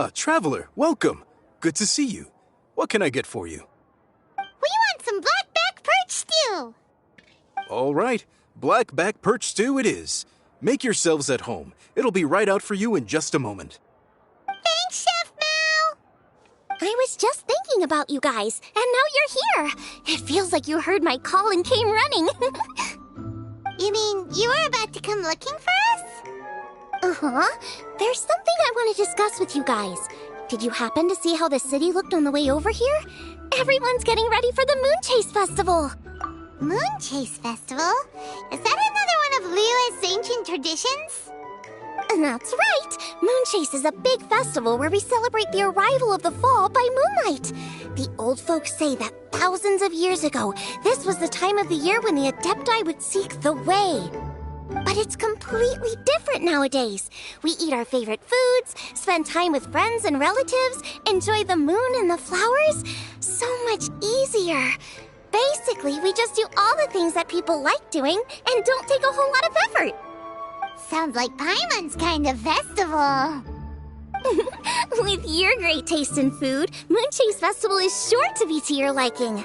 Ah, traveler, welcome. Good to see you. What can I get for you? We want some blackback perch stew. All right, blackback perch stew it is. Make yourselves at home. It'll be right out for you in just a moment. Thanks, Chef Mao. I was just thinking about you guys, and now you're here. It feels like you heard my call and came running. You mean you were about to come looking for us? Uh-huh. There's something I want to discuss with you guys. Did you happen to see how the city looked on the way over here? Everyone's getting ready for the Moon Chase Festival. Moon Chase Festival? Is that another one of liyue's ancient traditions? That's right. Moon Chase is a big festival where we celebrate the arrival of the fall by moonlight. The old folks say that thousands of years ago, this was the time of the year when the Adepti would seek the way. But it's completely different nowadays. We eat our favorite foods, spend time with friends and relatives, enjoy the moon and the flowers. So much easier. Basically, we just do all the things that people like doing and don't take a whole lot of effort. Sounds like Paimon's kind of festival. With your great taste in food, Moon Chase Festival is sure to be to your liking.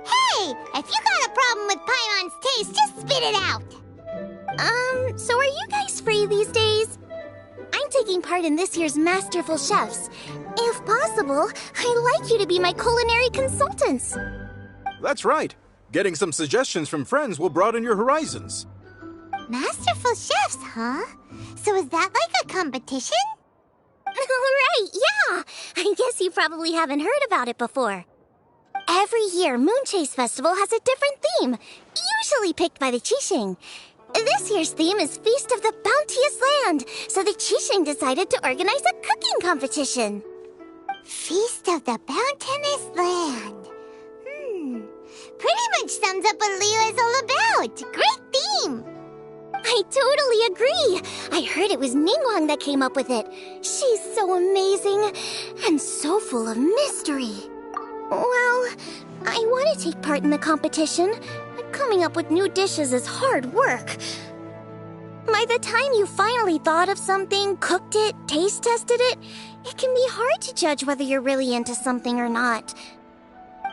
Hey, if you got a problem with Paimon's taste, just spit it out. So are you guys free these days? I'm taking part in this year's Masterful Chefs. If possible, I'd like you to be my culinary consultants. That's right. Getting some suggestions from friends will broaden your horizons. Masterful chefs, huh? So is that like a competition? Right, yeah. I guess you probably haven't heard about it before. Every year, Moon Chase Festival has a different theme, usually picked by the Qixing. This year's theme is Feast of the Bounteous Land, so the Qixing decided to organize a cooking competition. Feast of the Bounteous Land. Pretty much sums up what liyue is all about. Great theme. I totally agree. I heard it was Ningguang that came up with it. She's so amazing and so full of mystery. Well, I want to take part in the competition, but coming up with new dishes is hard work. By the time you finally thought of something, cooked it, taste tested it, it can be hard to judge whether you're really into something or not.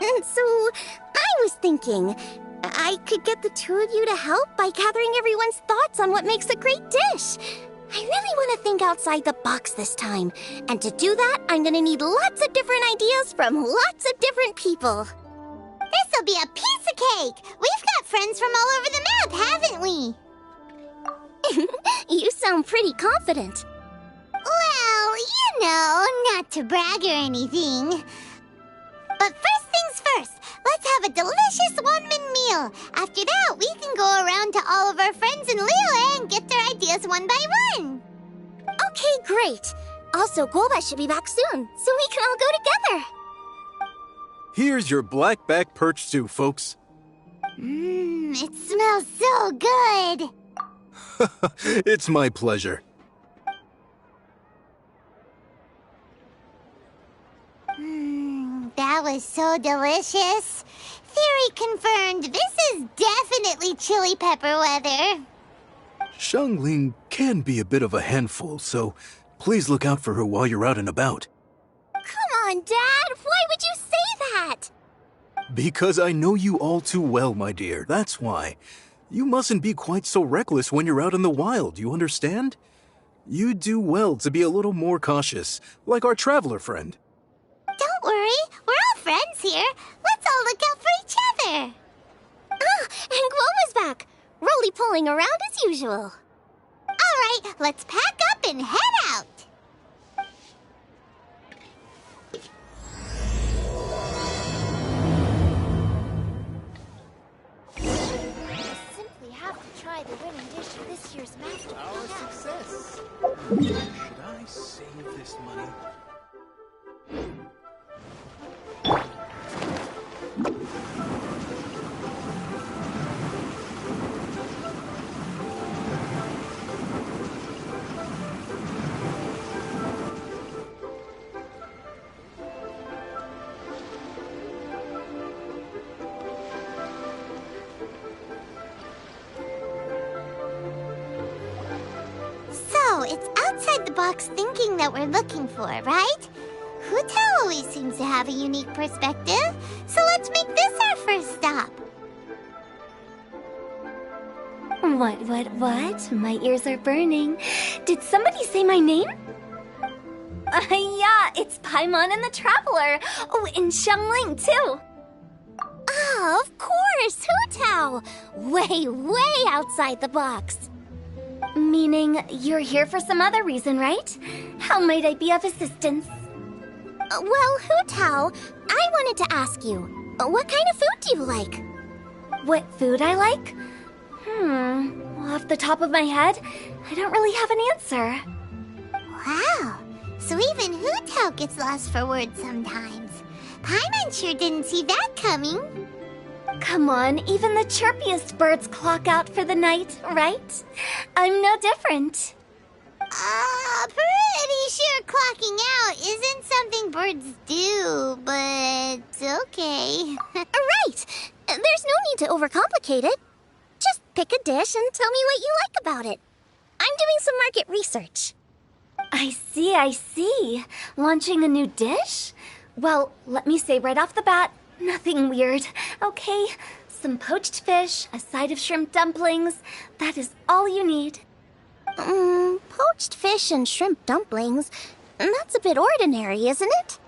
And so, I was thinking, I could get the two of you to help by gathering everyone's thoughts on what makes a great dish. I really want to think outside the box this time. And to do that, I'm going to need lots of different ideas from lots of different people. This'll be a piece of cake. We've got friends from all over the map, haven't we? You sound pretty confident. Well, you know, not to brag or anything. But first things first, let's have a delicious one-min meal. After that, we can go around to all of our friends in liyue and get their ideas one by one. Okay, great. Also, Golba should be back soon, so we can all go together. Here's your blackback perch stew, folks. It smells so good. It's my pleasure. That was so delicious. Theory confirmed, this is definitely chili pepper weather. Xiangling can be a bit of a handful, so please look out for her while you're out and about. Come on, Dad. Why would you say that? Because I know you all too well, my dear. That's why. You mustn't be quite so reckless when you're out in the wild, you understand? You do well to be a little more cautious, like our traveler friend. Don't worry, we're all friends here. Let's all look out for each other. Ah, and Gloma's back. Roly-poling around as usual. All right, let's pack up and head out. Simply have to try the winning dish of this year's master. Our success. Should I save this money? So, it's outside the the box thinking that we're looking for, right? Hu Tao always seems to have a unique perspective, so let's make this our first stop. What? My ears are burning. Did somebody say my name? Yeah, it's Paimon and the Traveler. Oh, and Xiangling, too. Oh, of course, Hu Tao! Way outside the box. Meaning you're here for some other reason, right? How might I be of assistance? Well, Hu Tao, I wanted to ask you, what kind of food do you like? What food I like? Off the top of my head, I don't really have an answer. Wow, so even Hu Tao gets lost for words sometimes. Paimon sure didn't see that coming. Come on, even the chirpiest birds clock out for the night, right? I'm no different. Pretty sure clocking out isn't something birds do, but okay. Right! There's no need to overcomplicate it. Just pick a dish and tell me what you like about it. I'm doing some market research. I see. Launching a new dish? Well, let me say right off the bat, nothing weird, okay? Some poached fish, a side of shrimp dumplings. That is all you need. Poached fish and shrimp dumplings? That's a bit ordinary, isn't it?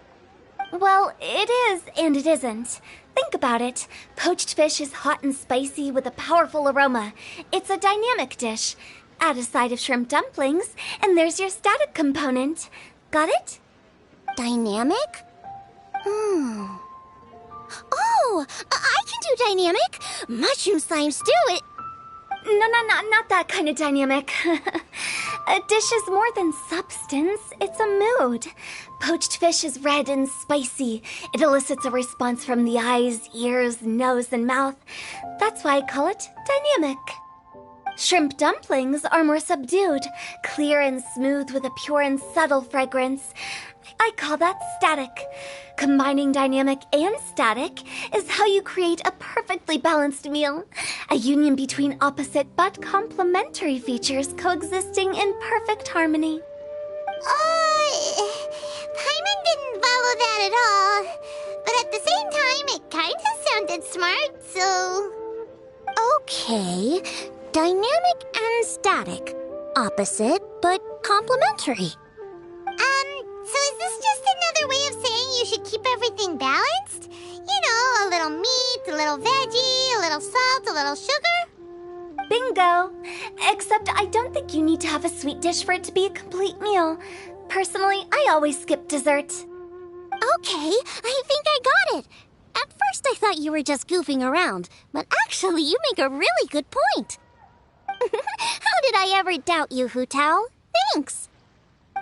Well, it is and it isn't. Think about it. Poached fish is hot and spicy with a powerful aroma. It's a dynamic dish. Add a side of shrimp dumplings, and there's your static component. Got it? Dynamic? Oh, I can do dynamic. Mushroom slime stew. No, not that kind of dynamic. A dish is more than substance, it's a mood. Poached fish is red and spicy. It elicits a response from the eyes, ears, nose, and mouth. That's why I call it dynamic. Shrimp dumplings are more subdued, clear and smooth with a pure and subtle fragrance. I call that static. Combining dynamic and static is how you create a perfectly balanced meal. A union between opposite but complementary features coexisting in perfect harmony. Paimon didn't follow that at all. But at the same time, it kinda sounded smart, so... Okay, dynamic and static. Opposite, but complementary. So is this just another way of saying you should keep everything balanced? You know, a little meat, a little veggie, a little salt, a little sugar? Bingo! Except I don't think you need to have a sweet dish for it to be a complete meal. Personally, I always skip dessert. Okay, I think I got it. At first I thought you were just goofing around, but actually you make a really good point. How did I ever doubt you, Hu Tao? Thanks.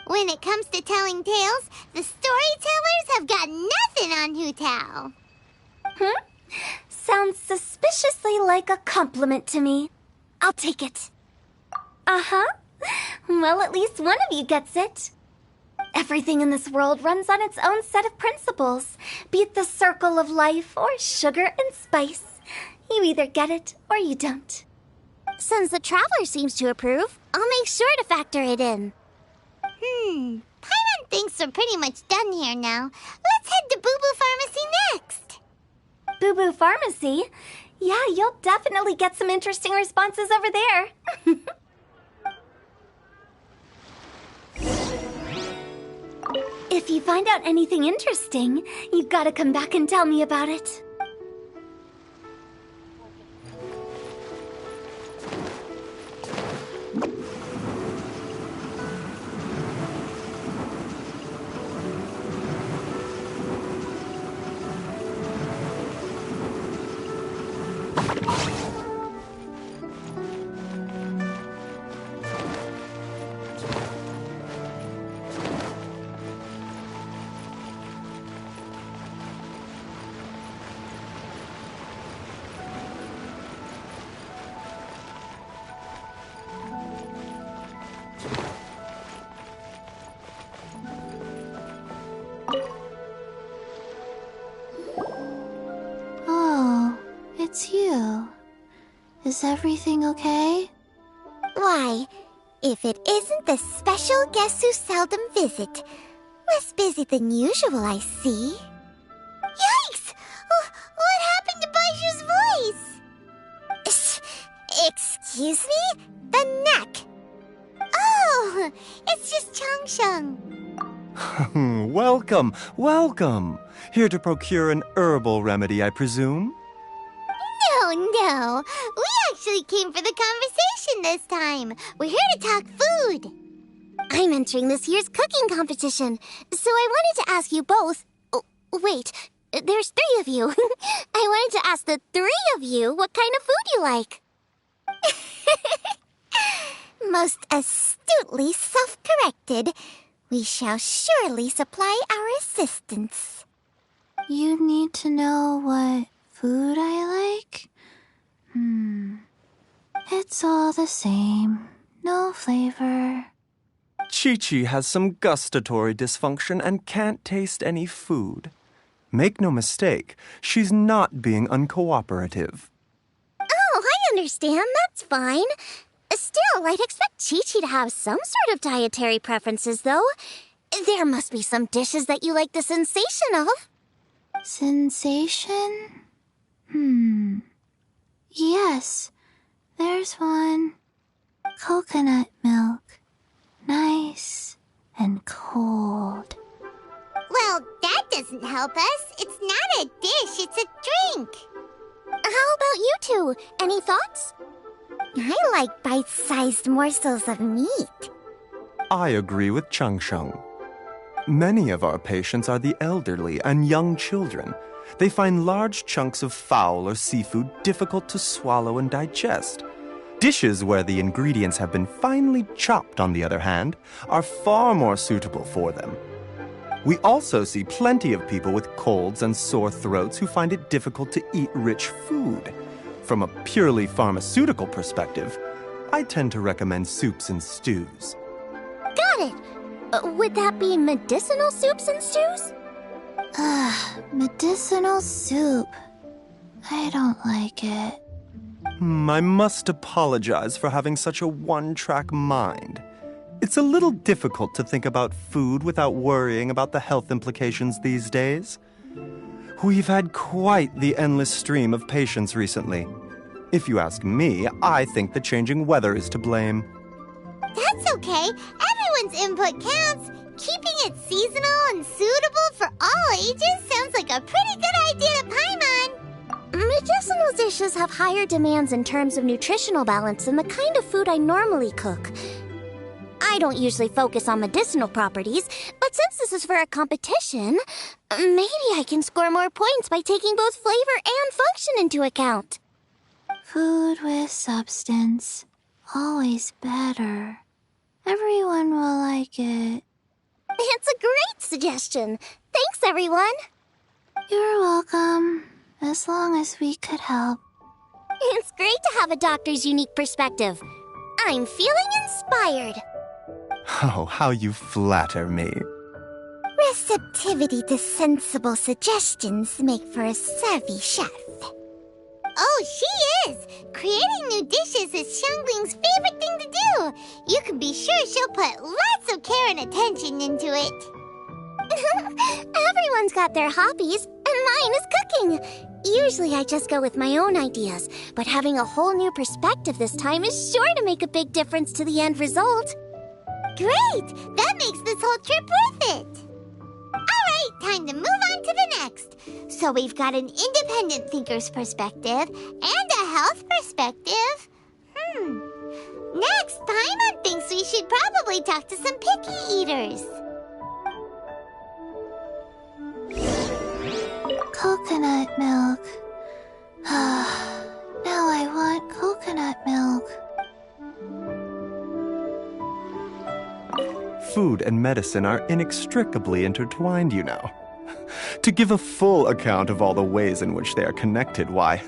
When it comes to telling tales, the storytellers have got nothing on Hu Tao. Sounds suspiciously like a compliment to me. I'll take it. Uh-huh. Well, at least one of you gets it. Everything in this world runs on its own set of principles, be it the circle of life or sugar and spice. You either get it or you don't. Since the Traveler seems to approve, I'll make sure to factor it in. Paimon thinks we're pretty much done here now. Let's head to Boo Boo Pharmacy next. Boo Boo Pharmacy? Yeah, you'll definitely get some interesting responses over there. If you find out anything interesting, you've got to come back and tell me about it. It's you. Is everything okay? Why, If it isn't the special guests who seldom visit. Less busy than usual, I see. Yikes! What happened to Baishu's voice? Excuse me? The neck. Oh, it's just Changsheng. Welcome, welcome. Here to procure an herbal remedy, I presume? No. We actually came for the conversation this time. We're here to talk food. I'm entering this year's cooking competition, so I wanted to ask you both. Oh, wait, there's 3 of you. I wanted to ask the 3 of you what kind of food you like. Most astutely self-corrected. We shall surely supply our assistance. You need to know what food I like? It's all the same. No flavor. Chi-Chi has some gustatory dysfunction and can't taste any food. Make no mistake, she's not being uncooperative. Oh, I understand. That's fine. Still, I'd expect Chi-Chi to have some sort of dietary preferences, though. There must be some dishes that you like the sensation of. Sensation? Yes, there's one. Coconut milk. Nice and cold. Well, that doesn't help us. It's not a dish, it's a drink. How about you two? Any thoughts? I like bite-sized morsels of meat. I agree with Changsheng. Many of our patients are the elderly and young children. They find large chunks of fowl or seafood difficult to swallow and digest. Dishes where the ingredients have been finely chopped, on the other hand, are far more suitable for them. We also see plenty of people with colds and sore throats who find it difficult to eat rich food. From a purely pharmaceutical perspective, I tend to recommend soups and stews. Got it. Would that be medicinal soups and stews? Medicinal soup. I don't like it. I must apologize for having such a one-track mind. It's a little difficult to think about food without worrying about the health implications these days. We've had quite the endless stream of patients recently. If you ask me, I think the changing weather is to blame. That's okay. Everyone's input counts. Keeping it seasonal and suitable for all ages sounds like a pretty good idea to Paimon. Medicinal dishes have higher demands in terms of nutritional balance than the kind of food I normally cook. I don't usually focus on medicinal properties, but since this is for a competition, maybe I can score more points by taking both flavor and function into account. Food with substance. Always better. Everyone will like it. It's a great suggestion. Thanks, everyone. You're welcome. As long as we could help. It's great to have a doctor's unique perspective. I'm feeling inspired. Oh, how you flatter me. Receptivity to sensible suggestions make for a savvy chef. Oh, she is! Creating new dishes is Xiangling's favorite thing to do. You can be sure she'll put lots of care and attention into it. Everyone's got their hobbies, and mine is cooking. Usually I just go with my own ideas, but having a whole new perspective this time is sure to make a big difference to the end result. Great! That makes this whole trip worth it. Alright, time to move on to the next. So we've got an independent thinker's perspective and a health perspective. Next, Paimon thinks we should probably talk to some picky eaters. Coconut milk. Now I want coconut milk. Food and medicine are inextricably intertwined, you know. To give a full account of all the ways in which they are connected, why,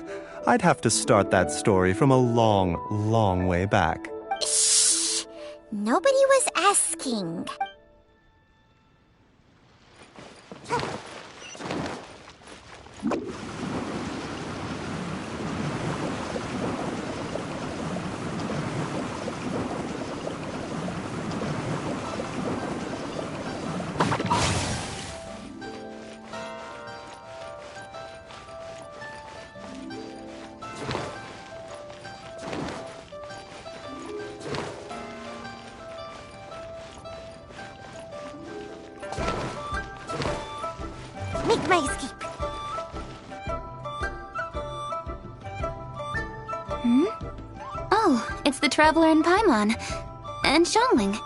I'd have to start that story from a long, long way back. Shh! Nobody was asking. Traveler and Paimon. And Xiangling.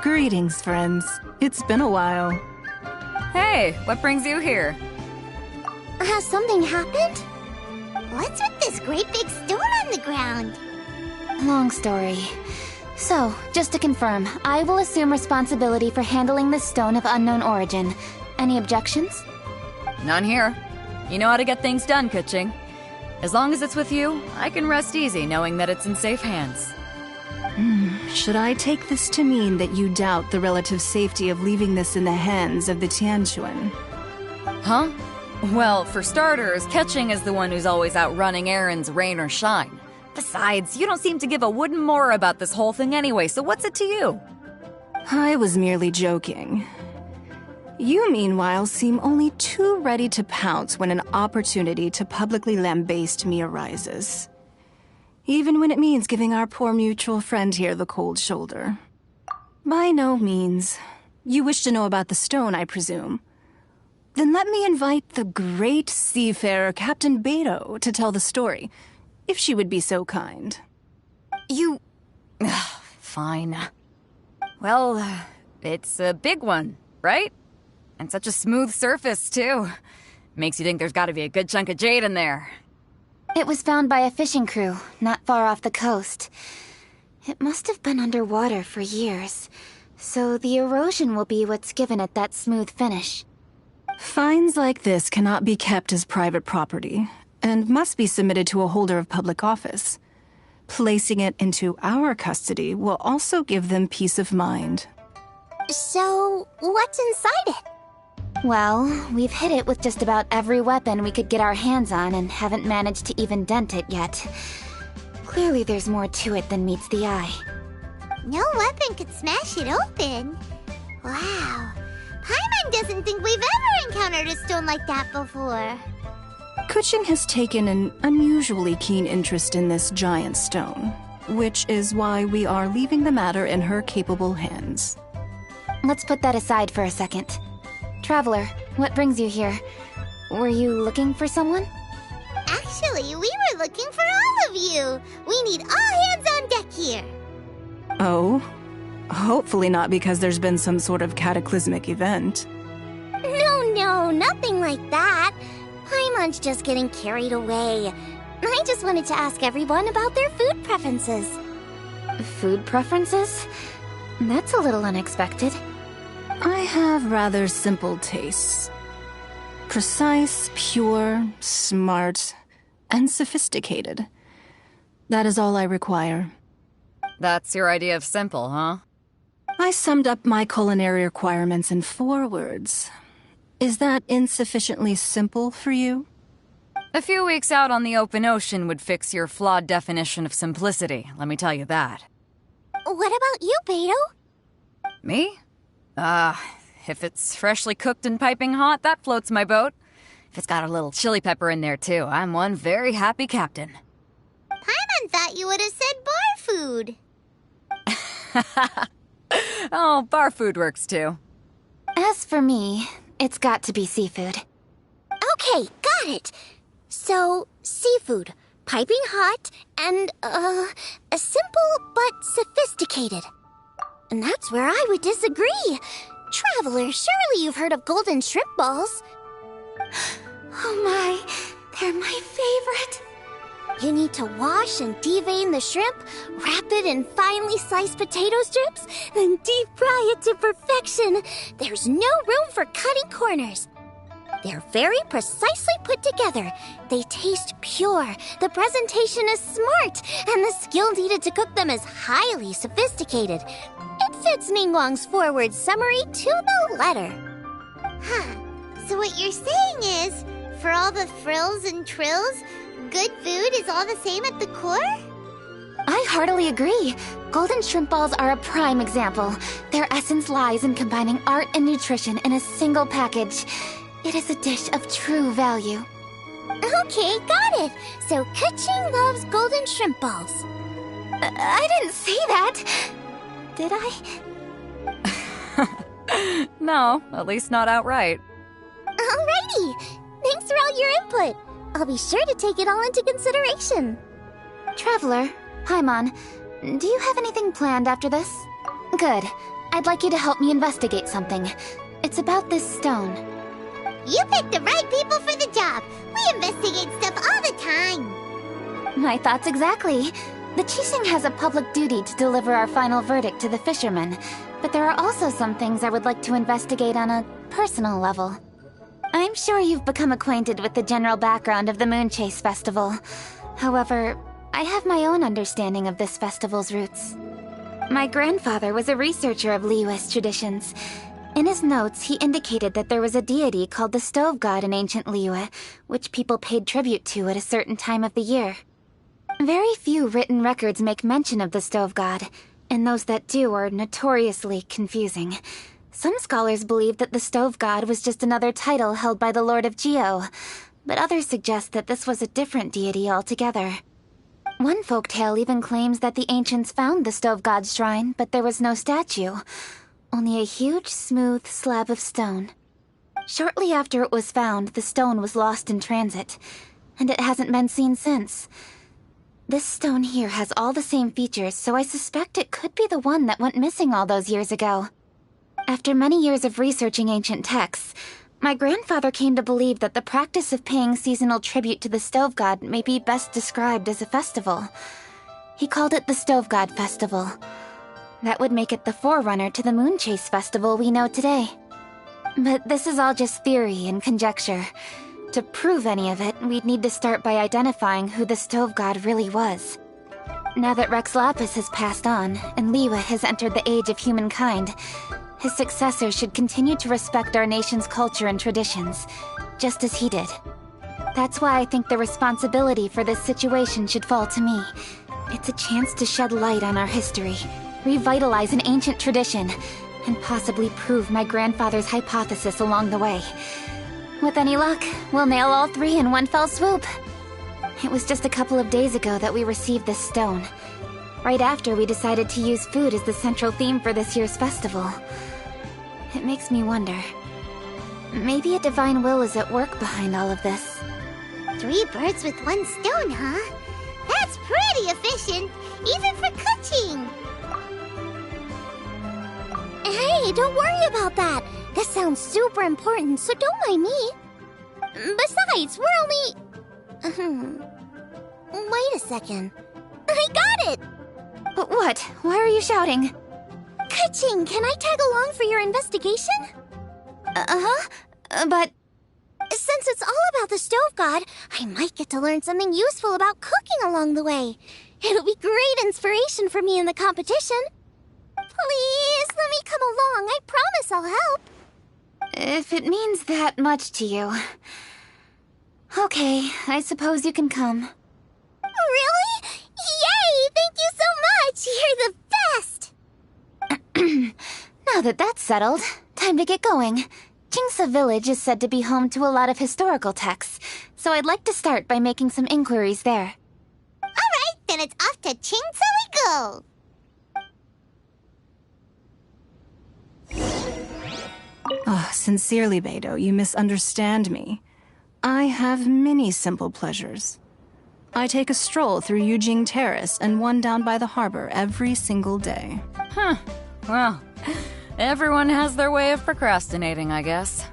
Greetings, friends. It's been a while. Hey, what brings you here? Has something happened? What's with this great big stone on the ground? Long story. So, just to confirm, I will assume responsibility for handling this stone of unknown origin. Any objections? None here. You know how to get things done, Kuching. As long as it's with you, I can rest easy knowing that it's in safe hands. Should I take this to mean that you doubt the relative safety of leaving this in the hands of the Tianquan? Huh? Well, for starters, Kuching is the one who's always out running errands, rain or shine. Besides, you don't seem to give a wooden more about this whole thing anyway, so what's it to you? I was merely joking. You, meanwhile, seem only too ready to pounce when an opportunity to publicly lambaste me arises. Even when it means giving our poor mutual friend here the cold shoulder. By no means. You wish to know about the stone, I presume. Then let me invite the great seafarer Captain Beto to tell the story, if she would be so kind. You... Fine. Well, it's a big one, right? And such a smooth surface, too. Makes you think there's gotta be a good chunk of jade in there. It was found by a fishing crew, not far off the coast. It must have been underwater for years, so the erosion will be what's given it that smooth finish. Finds like this cannot be kept as private property, and must be submitted to a holder of public office. Placing it into our custody will also give them peace of mind. So, what's inside it? Well, we've hit it with just about every weapon we could get our hands on and haven't managed to even dent it yet. Clearly there's more to it than meets the eye. No weapon could smash it open. Wow. Paimon doesn't think we've ever encountered a stone like that before. Kuching has taken an unusually keen interest in this giant stone, which is why we are leaving the matter in her capable hands. Let's put that aside for a second. Traveler, what brings you here? Were you looking for someone? Actually, we were looking for all of you. We need all hands on deck here. Oh? Hopefully not because there's been some sort of cataclysmic event. No, nothing like that. Paimon's just getting carried away. I just wanted to ask everyone about their food preferences. Food preferences? That's a little unexpected. I have rather simple tastes. Precise, pure, smart, and sophisticated. That is all I require. That's your idea of simple, huh? I summed up my culinary requirements in 4 words. Is that insufficiently simple for you? A few weeks out on the open ocean would fix your flawed definition of simplicity, let me tell you that. What about you, Beto? Me? If it's freshly cooked and piping hot, that floats my boat. If it's got a little chili pepper in there, too, I'm one very happy captain. Paimon thought you would have said bar food. Oh, bar food works, too. As for me, it's got to be seafood. Okay, got it. So, seafood, piping hot, and, simple but sophisticated. And that's where I would disagree. Traveler, surely you've heard of golden shrimp balls. Oh my, they're my favorite. You need to wash and devein the shrimp, wrap it in finely sliced potato strips, then deep fry it to perfection. There's no room for cutting corners. They're very precisely put together. They taste pure, the presentation is smart, and the skill needed to cook them is highly sophisticated. It fits Ningguang's forward summary to the letter. Huh. So what you're saying is, for all the frills and trills, good food is all the same at the core? I heartily agree. Golden shrimp balls are a prime example. Their essence lies in combining art and nutrition in a single package. It is a dish of true value. Okay, got it. So Kuching loves golden shrimp balls. I didn't say that. Did I? No, at least not outright. Alrighty. Thanks for all your input. I'll be sure to take it all into consideration. Traveler, Hi, Mon. Do you have anything planned after this? Good. I'd like you to help me investigate something. It's about this stone. You picked the right people for the job. We investigate stuff all the time. My thoughts exactly. The Qixing has a public duty to deliver our final verdict to the fishermen, but there are also some things I would like to investigate on a personal level. I'm sure you've become acquainted with the general background of the Moon Chase Festival. However, I have my own understanding of this festival's roots. My grandfather was a researcher of liyue's traditions. In his notes, he indicated that there was a deity called the Stove God in ancient Liyue, which people paid tribute to at a certain time of the year. Very few written records make mention of the Stove God, and those that do are notoriously confusing. Some scholars believe that the Stove God was just another title held by the Lord of Geo, but others suggest that this was a different deity altogether. One folktale even claims that the ancients found the Stove God's shrine, but there was no statue. Only a huge, smooth slab of stone. Shortly after it was found, the stone was lost in transit, and it hasn't been seen since. This stone here has all the same features, so I suspect it could be the one that went missing all those years ago. After many years of researching ancient texts, my grandfather came to believe that the practice of paying seasonal tribute to the Stove God may be best described as a festival. He called it the Stove God Festival. That would make it the forerunner to the Moon Chase Festival we know today. But this is all just theory and conjecture. To prove any of it, we'd need to start by identifying who the Stove God really was. Now that Rex Lapis has passed on, and Liyue has entered the age of humankind, his successors should continue to respect our nation's culture and traditions, just as he did. That's why I think the responsibility for this situation should fall to me. It's a chance to shed light on our history, revitalize an ancient tradition, and possibly prove my grandfather's hypothesis along the way. With any luck, we'll nail all three in one fell swoop. It was just a couple of days ago that we received this stone. Right after we decided to use food as the central theme for this year's festival. It makes me wonder. Maybe a divine will is at work behind all of this. 3 birds with 1 stone, huh? That's pretty efficient, even for cooking. Hey, don't worry about that. This sounds super important, so don't mind me. Besides, we're only... Wait a second. I got it! What? Why are you shouting? Ka-ching, can I tag along for your investigation? Uh-huh. But... Since it's all about the Stove God, I might get to learn something useful about cooking along the way. It'll be great inspiration for me in the competition. Please, let me come along. I promise I'll help. If it means that much to you. Okay, I suppose you can come. Really? Yay! Thank you so much! You're the best! Now that that's settled, time to get going. Jingsa Village is said to be home to a lot of historical texts, so I'd like to start by making some inquiries there. Alright, then it's off to Jingsa we go! Oh, sincerely, Beidou, you misunderstand me. I have many simple pleasures. I take a stroll through Yujing Terrace and one down by the harbor every single day. Huh. Well, everyone has their way of procrastinating, I guess.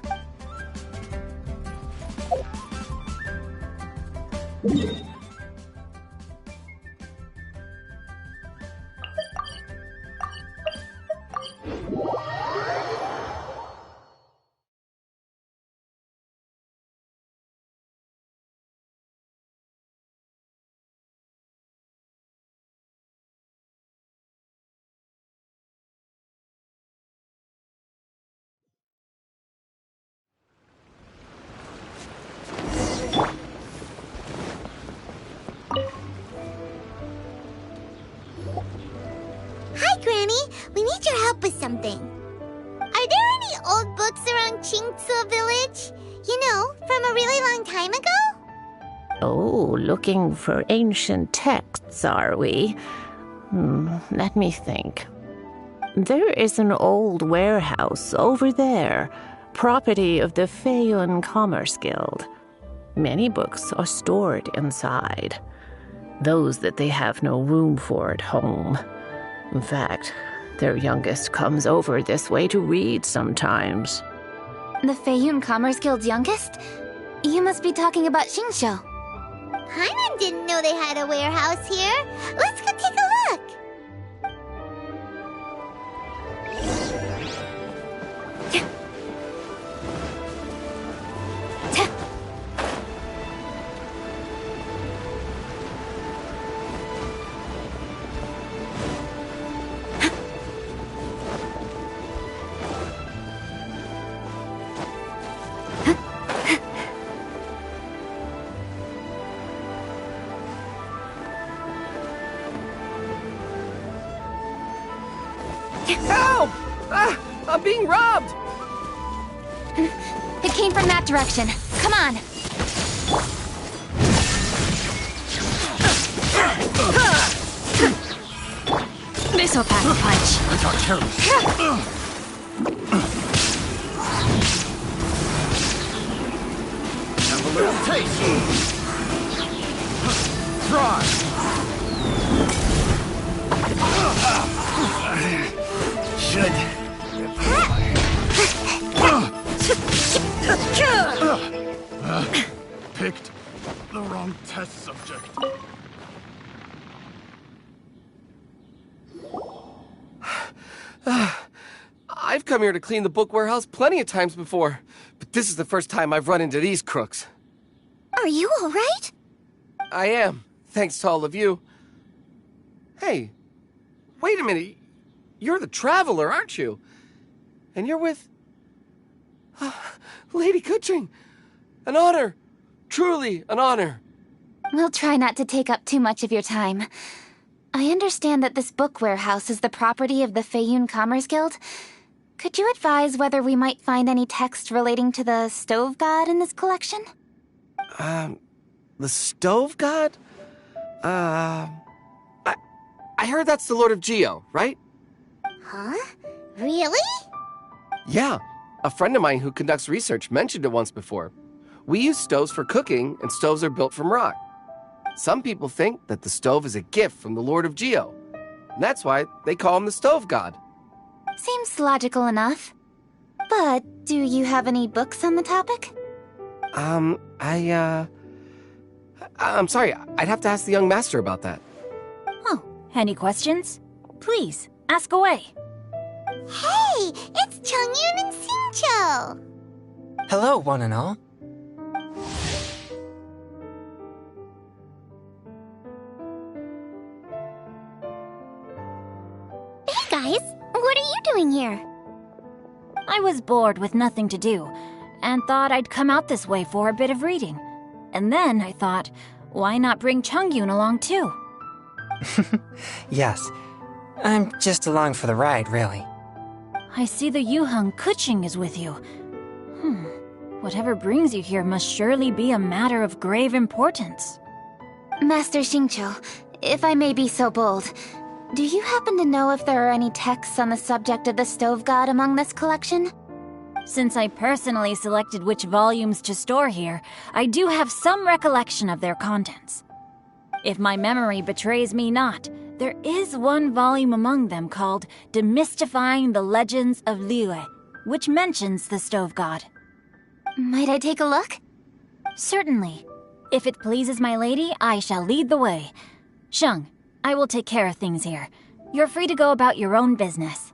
Hi, Granny. We need your help with something. Are there any old books around Jingsa Village? You know, from a really long time ago? Oh, looking for ancient texts, are we? Let me think. There is an old warehouse over there, property of the Feiyun Commerce Guild. Many books are stored inside. those that they have no room for at home. In fact, their youngest comes over this way to read sometimes. The Feiyun Commerce Guild's youngest? You must be talking about Xingqiu. Paimon didn't know they had a warehouse here. Let's go take a look. Help! I'm being robbed! It came from that direction. Come on. This'll pack a punch. Have a little taste. Try. Should. Picked the wrong test subject. I've come here to clean the book warehouse plenty of times before, but this is the first time I've run into these crooks. Are you all right? I am, thanks to all of you. Hey, wait a minute. You're the traveler, aren't you? And you're with... Lady Kuching. An honor. Truly an honor. We'll try not to take up too much of your time. I understand that this book warehouse is the property of the Feiyun Commerce Guild. Could you advise whether we might find any text relating to the stove god in this collection? The stove god? I heard that's the Lord of Geo, right? Huh? Really? Yeah. A friend of mine who conducts research mentioned it once before. We use stoves for cooking, and stoves are built from rock. Some people think that the stove is a gift from the Lord of Geo. And that's why they call him the stove god. Seems logical enough. But do you have any books on the topic? I'm sorry. I'd have to ask the young master about that. Oh, any questions? Please, ask away. Hey, it's Chongyun and Xingqiu. Hello, one and all. Hey guys, what are you doing here? I was bored with nothing to do, and thought I'd come out this way for a bit of reading. And then I thought, why not bring Chongyun along too? Yes, I'm just along for the ride, really. I see the Yuheng Kuching is with you. Whatever brings you here must surely be a matter of grave importance. Master Xingqiu, if I may be so bold, do you happen to know if there are any texts on the subject of the stove god among this collection? Since I personally selected which volumes to store here, I do have some recollection of their contents. If my memory betrays me not, there is one volume among them called Demystifying the Legends of Liyue, which mentions the stove god. Might I take a look? Certainly. If it pleases my lady, I shall lead the way. Sheng, I will take care of things here. You're free to go about your own business.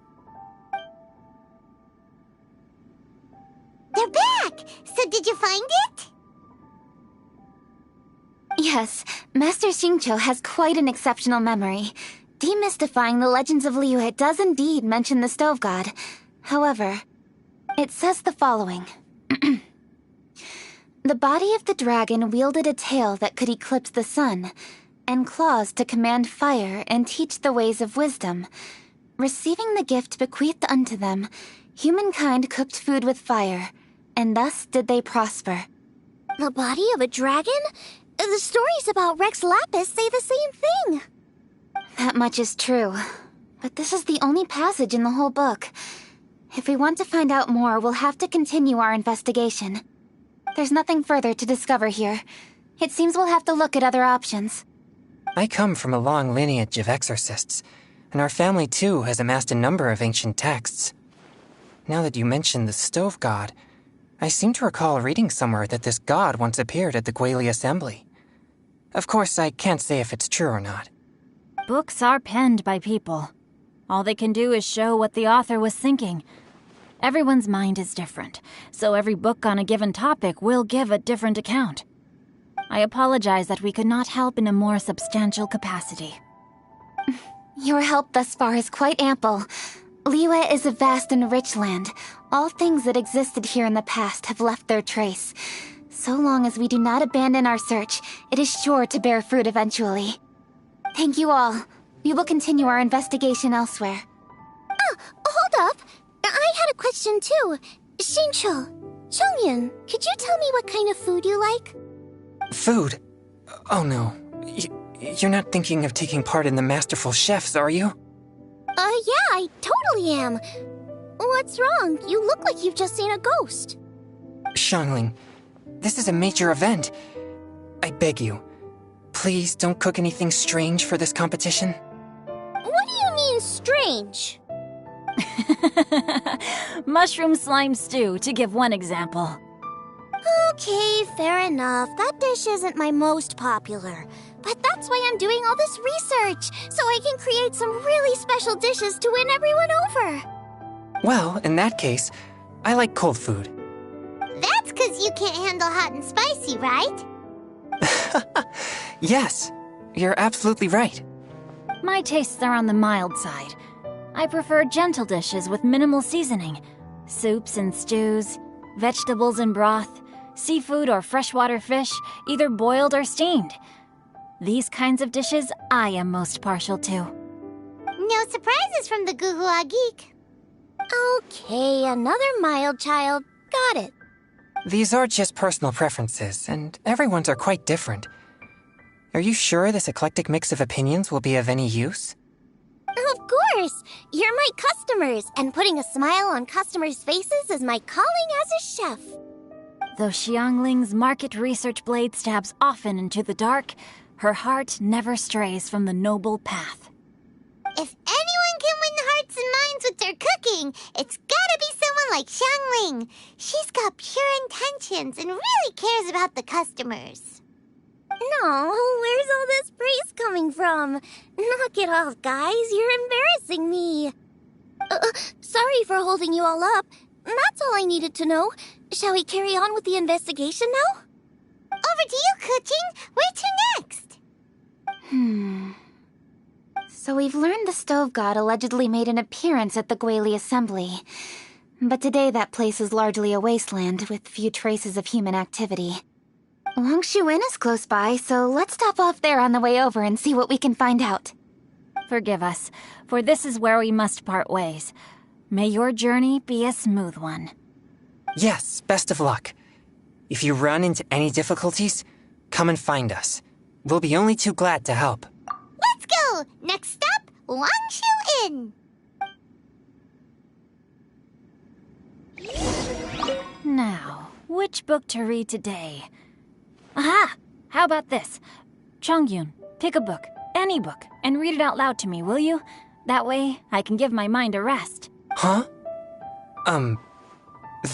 They're back! So did you find it? Yes, Master Xingqiu has quite an exceptional memory. Demystifying the Legends of Liyue does indeed mention the stove god. However, it says the following. The body of the dragon wielded a tail that could eclipse the sun, and claws to command fire and teach the ways of wisdom. Receiving the gift bequeathed unto them, humankind cooked food with fire, and thus did they prosper. The body of a dragon? The stories about Rex Lapis say the same thing. That much is true, but this is the only passage in the whole book. If we want to find out more, we'll have to continue our investigation. There's nothing further to discover here. It seems we'll have to look at other options. I come from a long lineage of exorcists, and our family too has amassed a number of ancient texts. Now that you mention the stove god, I seem to recall reading somewhere that this god once appeared at the Guili Assembly. Of course, I can't say if it's true or not. Books are penned by people. All they can do is show what the author was thinking. Everyone's mind is different, so every book on a given topic will give a different account. I apologize that we could not help in a more substantial capacity. Your help thus far is quite ample. Liyue is a vast and rich land. All things that existed here in the past have left their trace. So long as we do not abandon our search, it is sure to bear fruit eventually. Thank you all. We will continue our investigation elsewhere. Hold up. I had a question too. Xingqiu, Chongyun, could you tell me what kind of food you like? Food? Oh no. You're not thinking of taking part in the Masterful Chefs, are you? Yeah, I totally am. What's wrong? You look like you've just seen a ghost. Xiangling, this is a major event. I beg you, please don't cook anything strange for this competition. What do you mean, strange? Mushroom slime stew, to give one example. Okay, fair enough. That dish isn't my most popular. But that's why I'm doing all this research, so I can create some really special dishes to win everyone over. Well, in that case, I like cold food. That's because you can't handle hot and spicy, right? Yes, you're absolutely right. My tastes are on the mild side. I prefer gentle dishes with minimal seasoning. Soups and stews, vegetables and broth, seafood or freshwater fish, either boiled or steamed. These kinds of dishes I am most partial to. No surprises from the Guhua Geek. Okay, another mild child. Got it. These are just personal preferences, and everyone's are quite different. Are you sure this eclectic mix of opinions will be of any use? Of course! You're my customers, and putting a smile on customers' faces is my calling as a chef. Though Xiangling's market research blade stabs often into the dark, her heart never strays from the noble path. If anyone can win hearts and minds with their cooking, it's gotta be someone like Xiangling. She's got pure intentions and really cares about the customers. No, where's all this praise coming from? Knock it off, guys. You're embarrassing me. Sorry for holding you all up. That's all I needed to know. Shall we carry on with the investigation now? Over to you, Kuching. Where to next? So we've learned the stove god allegedly made an appearance at the Guili Assembly. But today that place is largely a wasteland with few traces of human activity. Longshu Inn is close by, so let's stop off there on the way over and see what we can find out. Forgive us, for this is where we must part ways. May your journey be a smooth one. Yes, best of luck. If you run into any difficulties, come and find us. We'll be only too glad to help. Let's go! Next stop, Longshu Inn. Now, which book to read today? Aha! How about this? Chongyun, pick a book, any book, and read it out loud to me, will you? That way, I can give my mind a rest. Huh?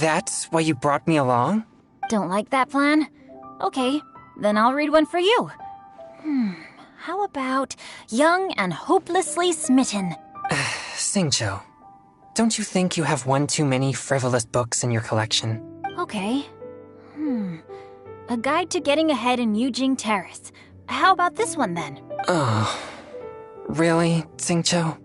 That's why you brought me along? Don't like that plan? Okay, then I'll read one for you. How about Young and Hopelessly Smitten? Xingqiu, don't you think you have one too many frivolous books in your collection? Okay. A Guide to Getting Ahead in Yujing Terrace. How about this one then? Oh, really, Xingqiu?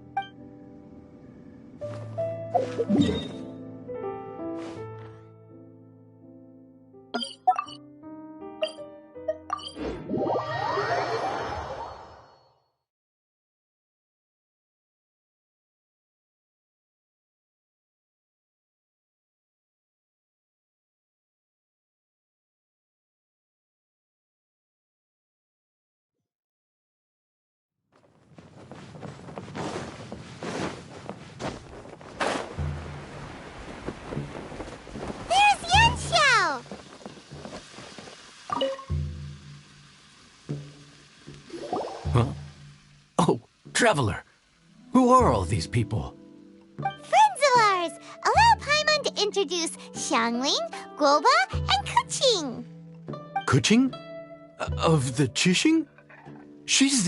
Traveler, who are all these people? Friends of ours! Allow Paimon to introduce Xiangling, Guoba, and Kuqing. Kuching? Of the Chishing? She's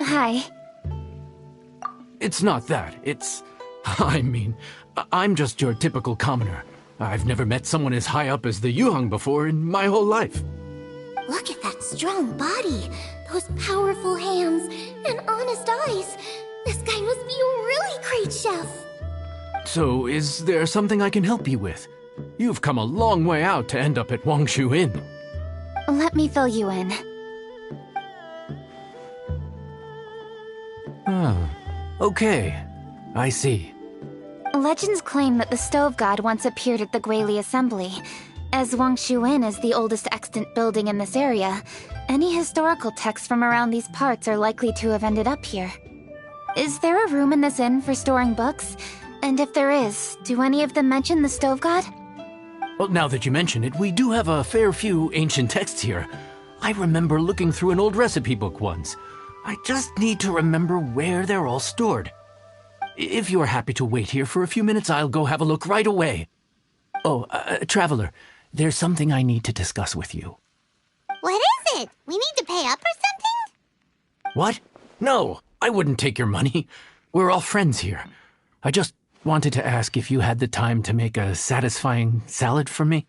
Hi. It's not that. I'm just your typical commoner. I've never met someone as high up as the Yuheng before in my whole life. Look at that strong body, those powerful hands, and honest eyes. This guy must be a really great chef. So, is there something I can help you with? You've come a long way out to end up at Wangshu Inn. Let me fill you in. Ah, okay. I see. Legends claim that the Stove God once appeared at the Guili Assembly. As Wangshu Inn is the oldest extant building in this area, any historical texts from around these parts are likely to have ended up here. Is there a room in this inn for storing books? And if there is, do any of them mention the Stove God? Well, now that you mention it, we do have a fair few ancient texts here. I remember looking through an old recipe book once. I just need to remember where they're all stored. If you're happy to wait here for a few minutes, I'll go have a look right away. Oh, Traveler, there's something I need to discuss with you. What is it? We need to pay up or something? What? No, I wouldn't take your money. We're all friends here. I just wanted to ask if you had the time to make a satisfying salad for me.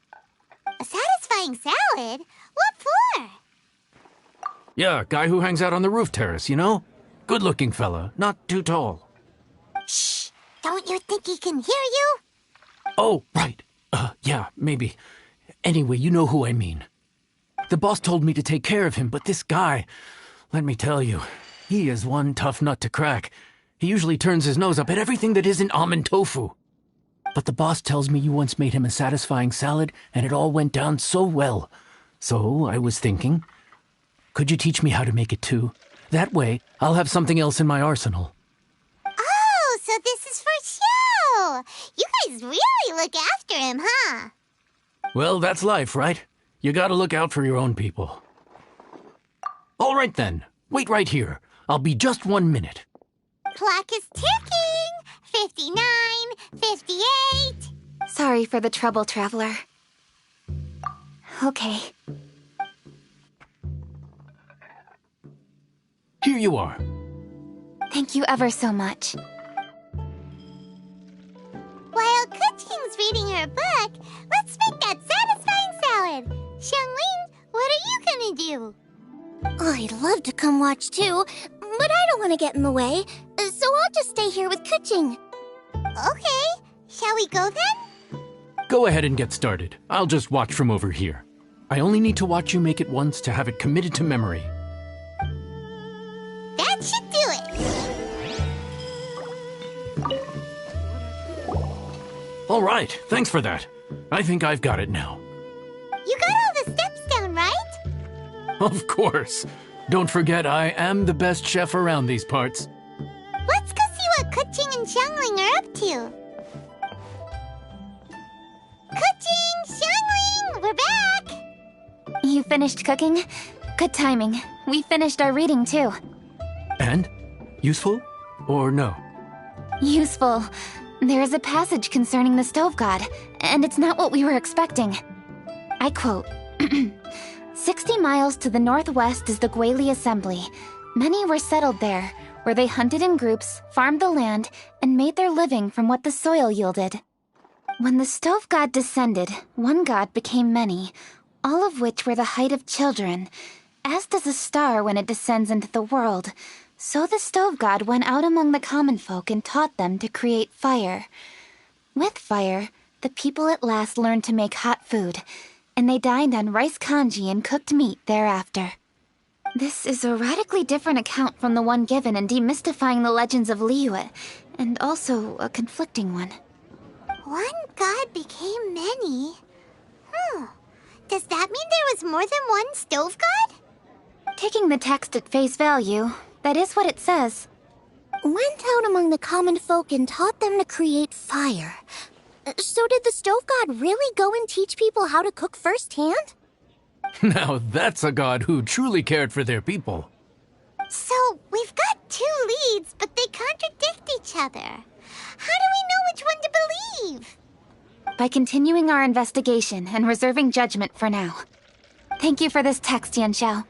A satisfying salad? What for? Yeah, guy who hangs out on the roof terrace, you know? Good-looking fella, not too tall. Shh! Don't you think he can hear you? Oh, right. Yeah, maybe. Anyway, you know who I mean. The boss told me to take care of him, but this guy, let me tell you, he is one tough nut to crack. He usually turns his nose up at everything that isn't almond tofu. But the boss tells me you once made him a satisfying salad, and it all went down so well. So I was thinking, could you teach me how to make it too? That way, I'll have something else in my arsenal. Oh, so this is for show! You guys really look after him, huh? Well, that's life, right? You gotta look out for your own people. All right then, wait right here. I'll be just 1 minute. Clock is ticking! 59, 58... Sorry for the trouble, Traveler. Okay. Here you are. Thank you ever so much. While Kuching's reading her book, let's make that satisfying salad. Xiangling, what are you gonna do? I'd love to come watch too, but I don't want to get in the way, so I'll just stay here with Kuching. Okay, shall we go then? Go ahead and get started. I'll just watch from over here. I only need to watch you make it once to have it committed to memory. That should do it. All right, thanks for that. I think I've got it now. You got all the steps down, right? Of course. Don't forget, I am the best chef around these parts. Let's go see what Kuching and Xiangling are up to. Kuching, Xiangling, we're back! You finished cooking? Good timing. We finished our reading too. And? Useful? Or no? Useful. There is a passage concerning the Stove God, and it's not what we were expecting. I quote, 60 miles to the northwest is the Guili Assembly. Many were settled there, where they hunted in groups, farmed the land, and made their living from what the soil yielded. When the Stove God descended, one god became many, all of which were the height of children. As does a star when it descends into the world, so the Stove God went out among the common folk and taught them to create fire. With fire, the people at last learned to make hot food, and they dined on rice congee and cooked meat thereafter. This is a radically different account from the one given in Demystifying the Legends of Liyue, and also a conflicting one. One god became many. Does that mean there was more than one Stove God? Taking the text at face value, that is what it says. Went out among the common folk and taught them to create fire. So did the Stove God really go and teach people how to cook firsthand? Now that's a god who truly cared for their people. So, we've got two leads, but they contradict each other. How do we know which one to believe? By continuing our investigation and reserving judgment for now. Thank you for this text, Yanxiao.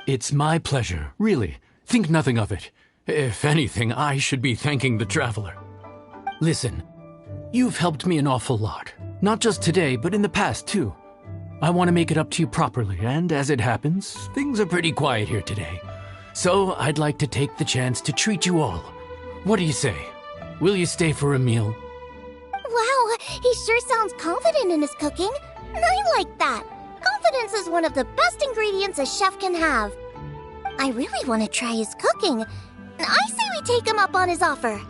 It's my pleasure, really. Think nothing of it. If anything, I should be thanking the traveler. Listen, you've helped me an awful lot. Not just today, but in the past, too. I want to make it up to you properly, and as it happens, things are pretty quiet here today. So I'd like to take the chance to treat you all. What do you say? Will you stay for a meal? Wow, he sure sounds confident in his cooking. I like that. Confidence is one of the best ingredients a chef can have. I really want to try his cooking. I say we take him up on his offer.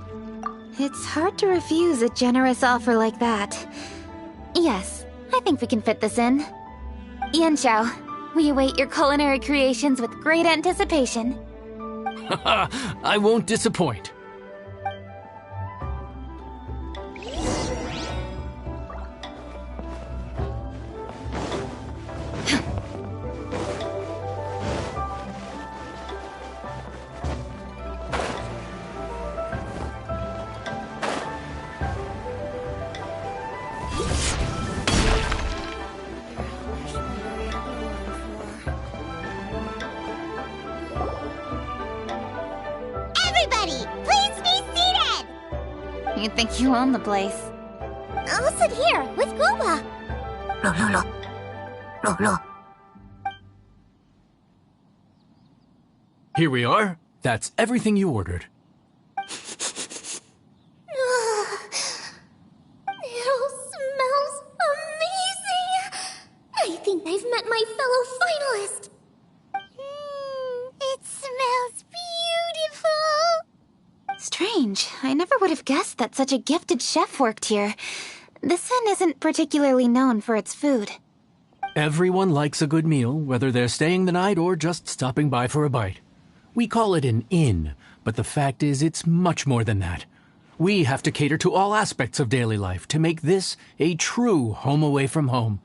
It's hard to refuse a generous offer like that. Yes, I think we can fit this in. Yanxiao, we await your culinary creations with great anticipation. I won't disappoint. Everybody, please be seated! You think you own the place. I'll sit here with Guoba. Here we are. That's everything you ordered. It all smells amazing. I think I've met my fellow finalist. It smells beautiful. Strange. I never would have guessed that such a gifted chef worked here. This inn isn't particularly known for its food. Everyone likes a good meal, whether they're staying the night or just stopping by for a bite. We call it an inn, but the fact is it's much more than that. We have to cater to all aspects of daily life to make this a true home away from home.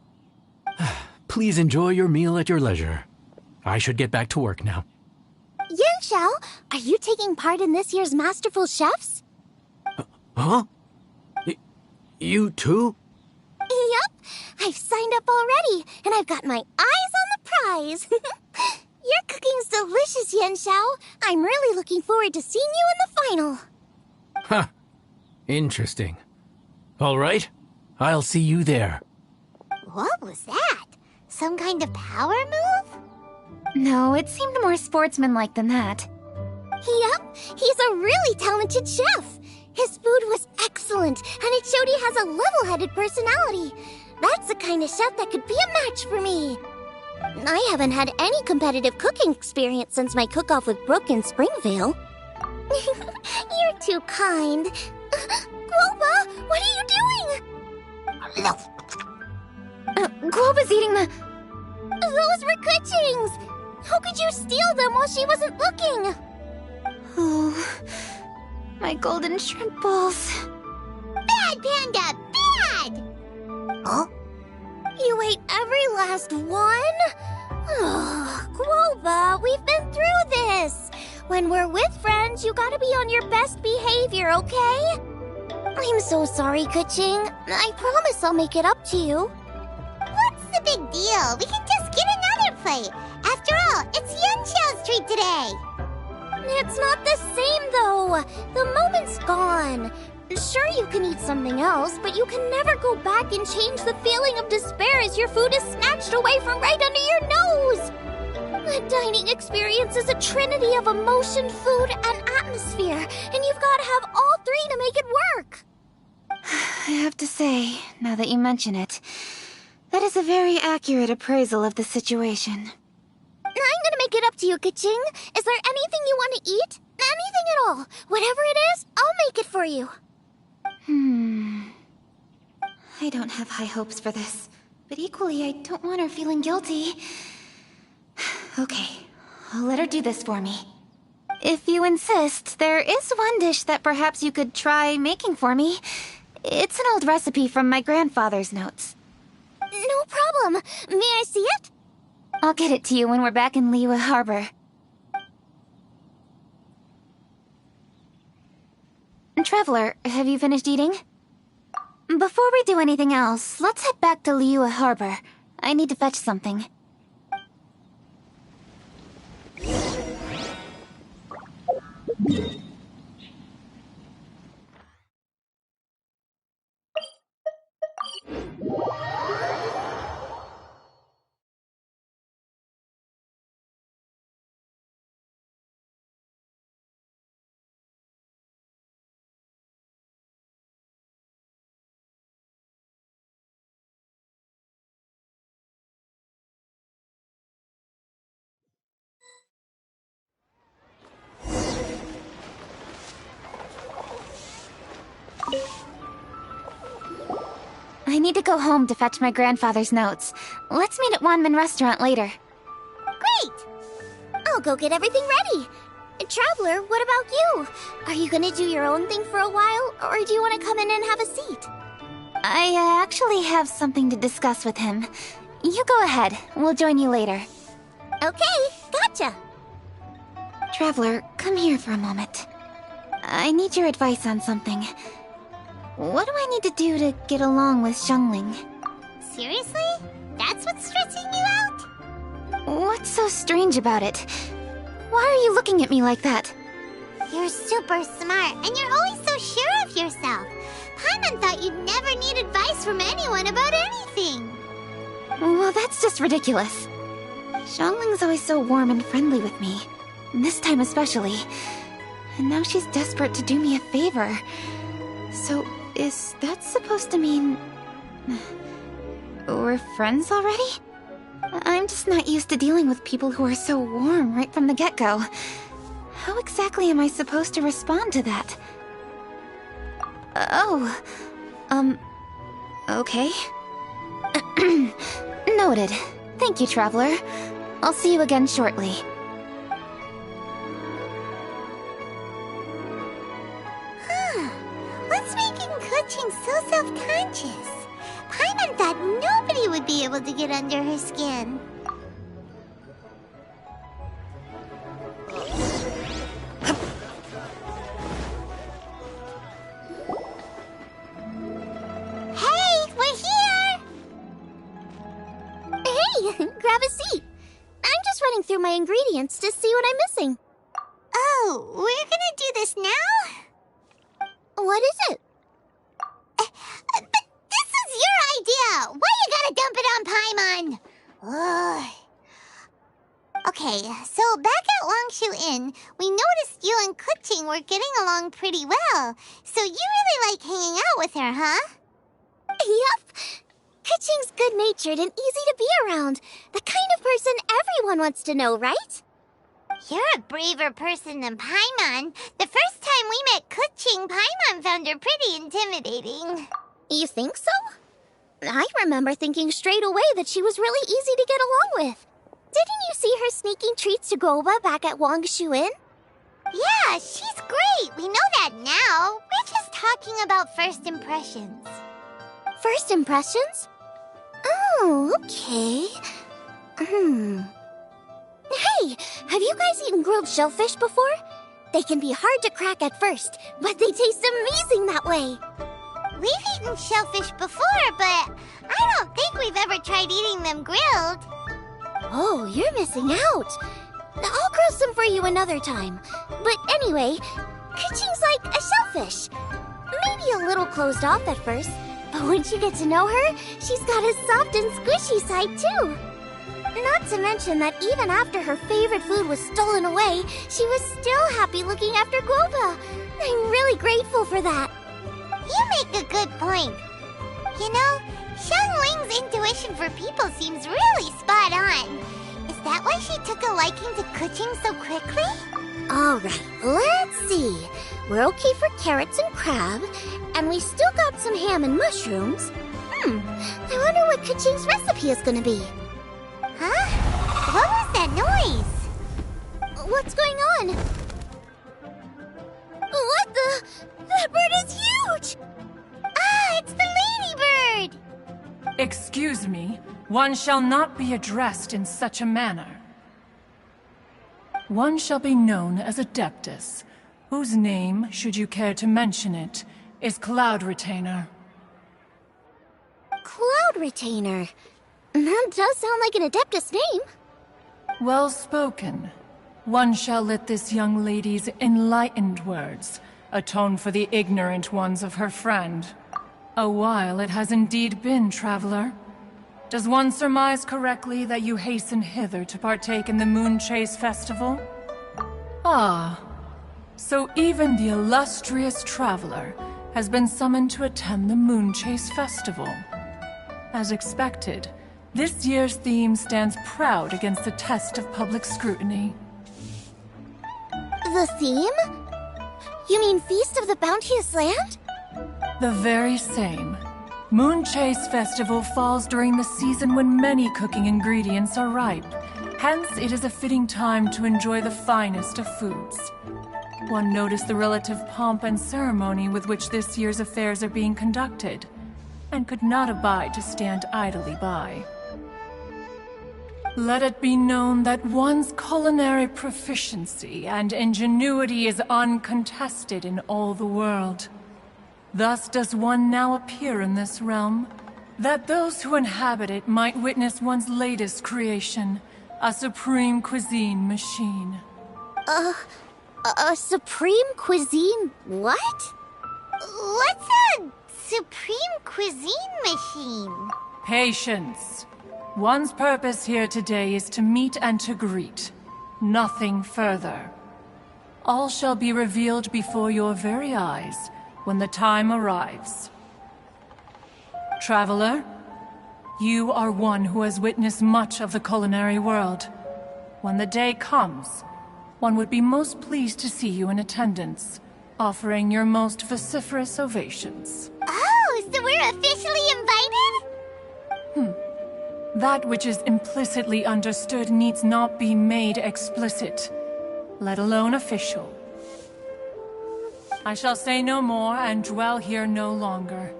Please enjoy your meal at your leisure. I should get back to work now. Yanxiao, are you taking part in this year's Masterful Chefs? Huh? You too? Yup, I've signed up already, and I've got my eyes on the prize. Your cooking's delicious, Yanxiao. I'm really looking forward to seeing you in the final. Huh. Interesting. All right, I'll see you there. What was that? Some kind of power move? No, it seemed more sportsmanlike than that. Yup, he's a really talented chef. His food was excellent, and it showed he has a level-headed personality. That's the kind of chef that could be a match for me. I haven't had any competitive cooking experience since my cook-off with Brooke in Springvale. You're too kind. Guoba, what are you doing? Guoba's eating the... Those were Kuching's! How could you steal them while she wasn't looking? Oh, my golden shrimp balls. Bad, Panda! Bad! Huh? You ate every last one? Oh, Guoba, we've been through this. When we're with friends, you gotta be on your best behavior, okay? I'm so sorry, Kuching. I promise I'll make it up to you. What's the big deal? We can just get another plate. After all, it's Yanxiao's treat today. It's not the same, though. The moment's gone. Sure, you can eat something else, but you can never go back and change the feeling of despair as your food is snatched away from right under your nose. The dining experience is a trinity of emotion, food, and atmosphere, and you've got to have all three to make it work. I have to say, now that you mention it, that is a very accurate appraisal of the situation. I'm gonna make it up to you, Kaching. Is there anything you want to eat? Anything at all. Whatever it is, I'll make it for you. I don't have high hopes for this, but equally I don't want her feeling guilty. Okay, I'll let her do this for me. If you insist, there is one dish that perhaps you could try making for me. It's an old recipe from my grandfather's notes. No problem. May I see it? I'll get it to you when we're back in Liyue Harbor. Traveler, have you finished eating? Before we do anything else, let's head back to Liyue Harbor. I need to fetch something. I need to go home to fetch my grandfather's notes. Let's meet at Wanmin Restaurant later. Great! I'll go get everything ready. Traveler, what about you? Are you gonna do your own thing for a while, or do you want to come in and have a seat? I actually have something to discuss with him. You go ahead. We'll join you later. Okay, gotcha. Traveler, come here for a moment. I need your advice on something. What do I need to do to get along with Xiangling? Seriously? That's what's stressing you out? What's so strange about it? Why are you looking at me like that? You're super smart, and you're always so sure of yourself. Paimon thought you'd never need advice from anyone about anything. Well, that's just ridiculous. Xiangling's always so warm and friendly with me. This time especially. And now she's desperate to do me a favor. So, is that supposed to mean... we're friends already? I'm just not used to dealing with people who are so warm right from the get-go. How exactly am I supposed to respond to that? Okay. Noted. Thank you, Traveler. I'll see you again shortly. What's making Kuching so self-conscious? Paimon thought nobody would be able to get under her skin. Hey, we're here! Hey, grab a seat. I'm just running through my ingredients to see what I'm missing. Oh, we're gonna do this now? What is it? But this is your idea! Why you gotta dump it on Paimon? Ugh. Okay, so back at Longshu Inn, we noticed you and Kuching were getting along pretty well. So you really like hanging out with her, huh? Yup. Kuching's good-natured and easy to be around. The kind of person everyone wants to know, right? You're a braver person than Paimon. The first time we met Kuching, Paimon found her pretty intimidating. You think so? I remember thinking straight away that she was really easy to get along with. Didn't you see her sneaking treats to Goba back at Wangshu Inn? Yeah, she's great. We know that now. We're just talking about first impressions. First impressions? Oh, okay. Hey, have you guys eaten grilled shellfish before? They can be hard to crack at first, but they taste amazing that way. We've eaten shellfish before, but I don't think we've ever tried eating them grilled. Oh, you're missing out. I'll grill some for you another time. But anyway, Kuching's like a shellfish. Maybe a little closed off at first, but once you get to know her, she's got a soft and squishy side too. Not to mention that even after her favorite food was stolen away, she was still happy looking after Guoba. I'm really grateful for that. You make a good point. You know, Xiangling's intuition for people seems really spot on. Is that why she took a liking to Kuching so quickly? Alright, let's see. We're okay for carrots and crab, and we still got some ham and mushrooms. I wonder what Kuching's recipe is gonna be. Huh? What was that noise? What's going on? What the? That bird is huge! Ah, it's the ladybird! Excuse me, one shall not be addressed in such a manner. One shall be known as Adeptus. whose name, should you care to mention it, is Cloud Retainer. Cloud Retainer. That does sound like an Adeptus name. Well spoken. One shall let this young lady's enlightened words atone for the ignorant ones of her friend. A while it has indeed been, traveler. Does one surmise correctly that you hasten hither to partake in the Moon Chase Festival? Ah, so even the illustrious traveler has been summoned to attend the Moon Chase Festival. As expected, this year's theme stands proud against the test of public scrutiny. The theme? You mean Feast of the Bounteous Land? The very same. Moon Chase Festival falls during the season when many cooking ingredients are ripe. Hence, it is a fitting time to enjoy the finest of foods. One noticed the relative pomp and ceremony with which this year's affairs are being conducted, and could not abide to stand idly by. Let it be known that one's culinary proficiency and ingenuity is uncontested in all the world. Thus does one now appear in this realm, that those who inhabit it might witness one's latest creation, a supreme cuisine machine. A supreme cuisine what? What's a supreme cuisine machine? Patience. One's purpose here today is to meet and to greet. Nothing further. All shall be revealed before your very eyes when the time arrives. Traveler, you are one who has witnessed much of the culinary world. When the day comes, one would be most pleased to see you in attendance, offering your most vociferous ovations. Oh, so we're officially invited? That which is implicitly understood needs not be made explicit, let alone official. I shall say no more and dwell here no longer.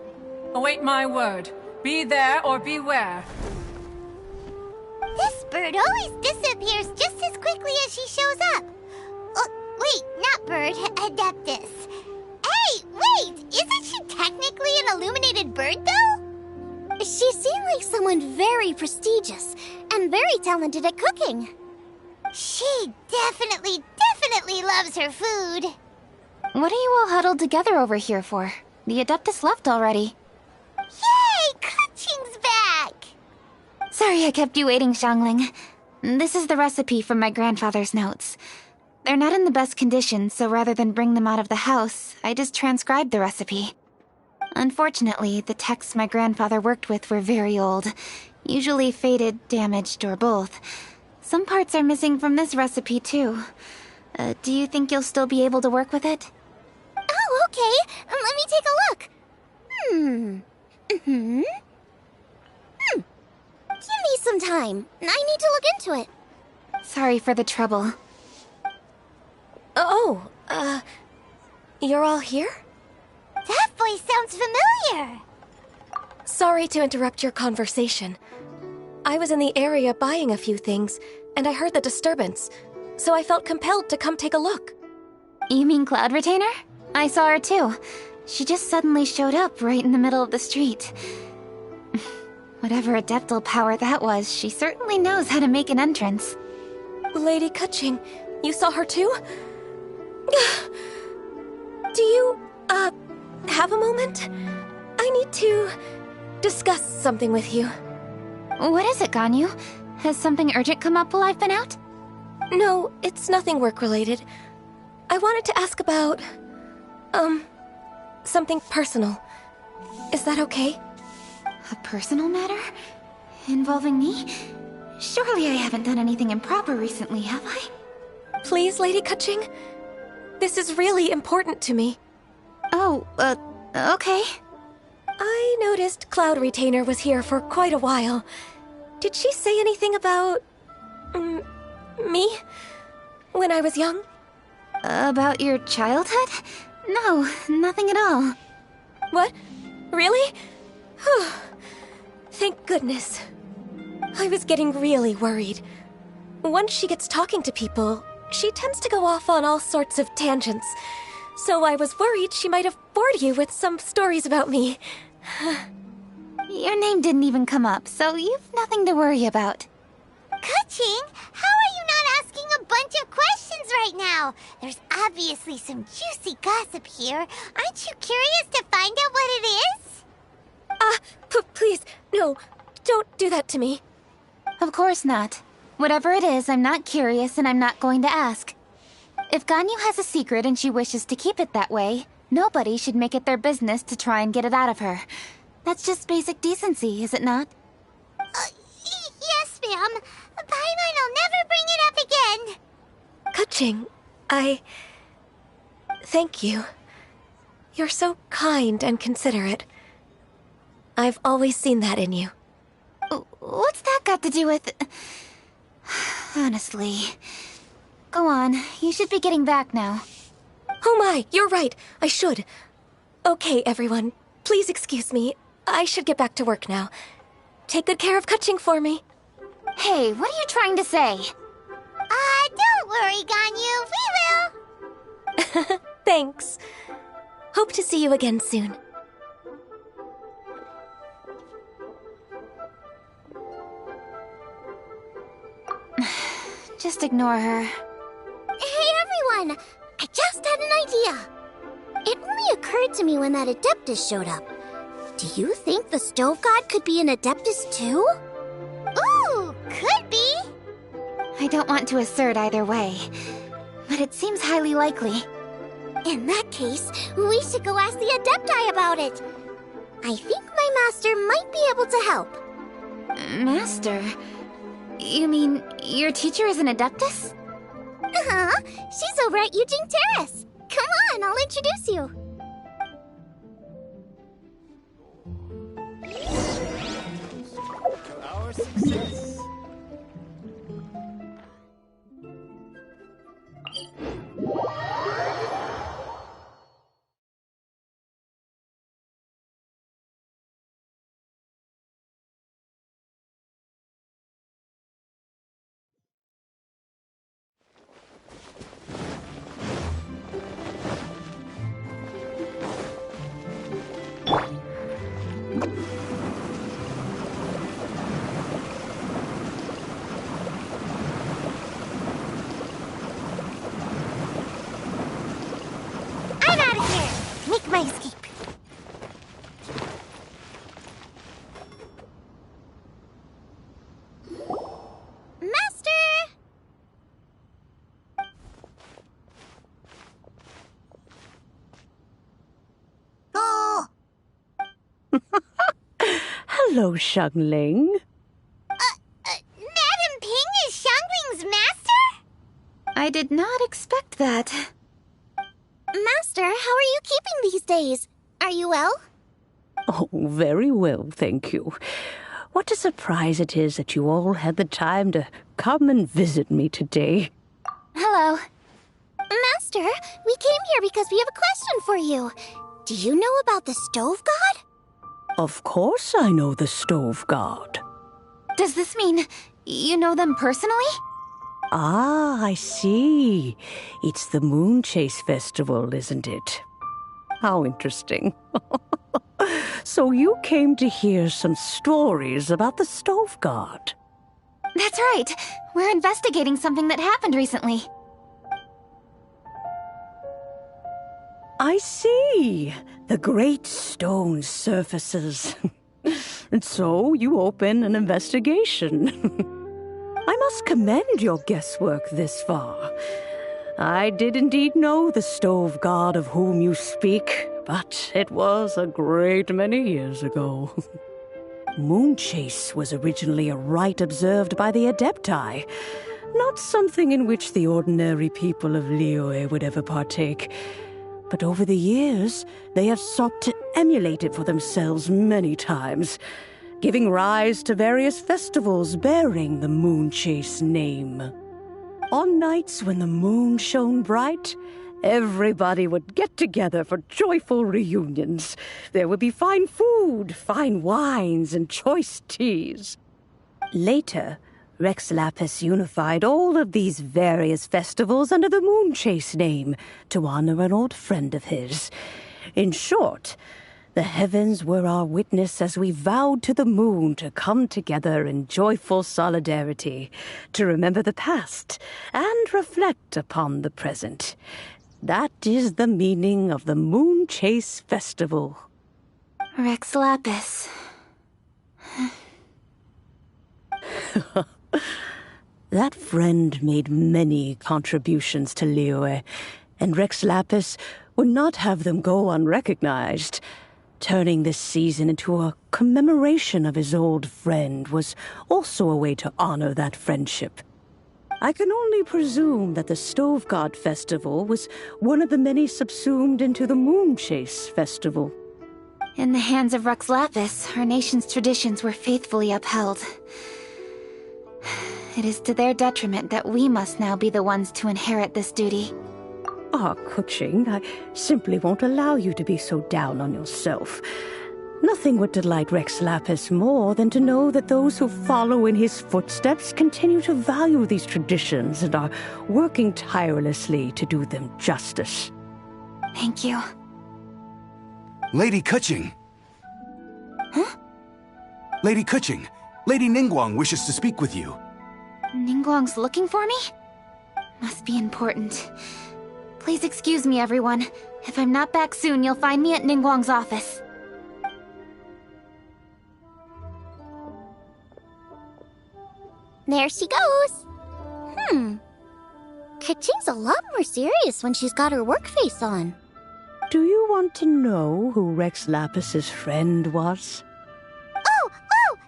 Await my word. Be there or beware. This bird always disappears just as quickly as she shows up. Oh, wait, not bird, Adeptus. Hey, wait, isn't she technically an illuminated bird, though? She seemed like someone very prestigious and very talented at cooking. She definitely loves her food. What are you all huddled together over here for? The Adeptus left already. Yay, Kaching's back! Sorry I kept you waiting, Xiangling. This is the recipe from my grandfather's notes. They're not in the best condition, so rather than bring them out of the house, I just transcribed the recipe. Unfortunately, the texts my grandfather worked with were very old, usually faded, damaged, or both. Some parts are missing from this recipe, too. Do you think you'll still be able to work with it? Oh, okay. Let me take a look. Give me some time. I need to look into it. Sorry for the trouble. You're all here? That voice sounds familiar. Sorry to interrupt your conversation. I was in the area buying a few things, and I heard the disturbance, so I felt compelled to come take a look. You mean Cloud Retainer? I saw her too. She just suddenly showed up right in the middle of the street. Whatever adeptal power that was, she certainly knows how to make an entrance. Lady Kaching, you saw her too? Do you, have a moment? I need to discuss something with you. What is it, Ganyu? Has something urgent come up while I've been out? No, it's nothing work-related. I wanted to ask about, something personal. Is that okay? A personal matter? Involving me? Surely I haven't done anything improper recently, have I? Please, Lady Kaching? This is really important to me. Oh, okay. I noticed Cloud Retainer was here for quite a while. Did she say anything about... me? When I was young? About your childhood? No, nothing at all. What? Really? Whew. Thank goodness. I was getting really worried. Once she gets talking to people, she tends to go off on all sorts of tangents. So I was worried she might have bored you with some stories about me. Your name didn't even come up, so you've nothing to worry about. Ka-ching, how are you not asking a bunch of questions right now? There's obviously some juicy gossip here. Aren't you curious to find out what it is? Please, no, don't do that to me. Of course not. Whatever it is, I'm not curious and I'm not going to ask. If Ganyu has a secret and she wishes to keep it that way, nobody should make it their business to try and get it out of her. That's just basic decency, is it not? Yes, ma'am. Paimon will never bring it up again. Ka-ching, thank you. You're so kind and considerate. I've always seen that in you. What's that got to do with... Honestly. Go on, you should be getting back now. Oh my, you're right. I should. Okay, everyone. Please excuse me. I should get back to work now. Take good care of Ka-ching for me. Hey, what are you trying to say? Don't worry, Ganyu. We will. Thanks. Hope to see you again soon. Just ignore her. Hey, everyone! I just had an idea. It only occurred to me when that Adeptus showed up. Do you think the Stove God could be an Adeptus too? Ooh, could be. I don't want to assert either way, but it seems highly likely. In that case, we should go ask the Adepti about it. I think my master might be able to help. Master? You mean your teacher is an Adeptus? Uh-huh. She's over at Yujing Terrace. Come on, I'll introduce you. To our success. I'm out of here. Make my escape. Master! Oh. Hello, Xiangling. Madam Ping is Xiangling's master? I did not expect that. Master, how are you keeping these days? Are you well? Oh, very well, thank you. What a surprise it is that you all had the time to come and visit me today. Hello. Master, we came here because we have a question for you. Do you know about the Stove God? Of course I know the Stove God. Does this mean you know them personally? Ah, I see. It's the Moon Chase Festival, isn't it? How interesting. So you came to hear some stories about the Stove God. That's right. We're investigating something that happened recently. I see. The great stone surfaces. And so you open an investigation. I must commend your guesswork this far. I did indeed know the Stove God of whom you speak, but it was a great many years ago. Moonchase was originally a rite observed by the Adepti, not something in which the ordinary people of Liyue would ever partake. But over the years, they have sought to emulate it for themselves many times, giving rise to various festivals bearing the Moonchase name. On nights when the moon shone bright, everybody would get together for joyful reunions. There would be fine food, fine wines, and choice teas. Later, Rex Lapis unified all of these various festivals under the Moonchase name to honor an old friend of his. In short, the heavens were our witness as we vowed to the moon to come together in joyful solidarity, to remember the past and reflect upon the present. That is the meaning of the Moonchase Festival. Rex Lapis. That friend made many contributions to liyue, and Rex Lapis would not have them go unrecognized. Turning this season into a commemoration of his old friend was also a way to honor that friendship. I can only presume that the Stove God Festival was one of the many subsumed into the Moonchase Festival. In the hands of Rex Lapis, our nation's traditions were faithfully upheld. It is to their detriment that we must now be the ones to inherit this duty. Kuching, I simply won't allow you to be so down on yourself. Nothing would delight Rex Lapis more than to know that those who follow in his footsteps continue to value these traditions and are working tirelessly to do them justice. Thank you. Lady Kuching! Huh? Lady Kuching, Lady Ningguang wishes to speak with you. Ningguang's looking for me? Must be important. Please excuse me, everyone. If I'm not back soon, you'll find me at Ningguang's office. There she goes. Kuching's a lot more serious when she's got her work face on. Do you want to know who Rex Lapis's friend was? Oh,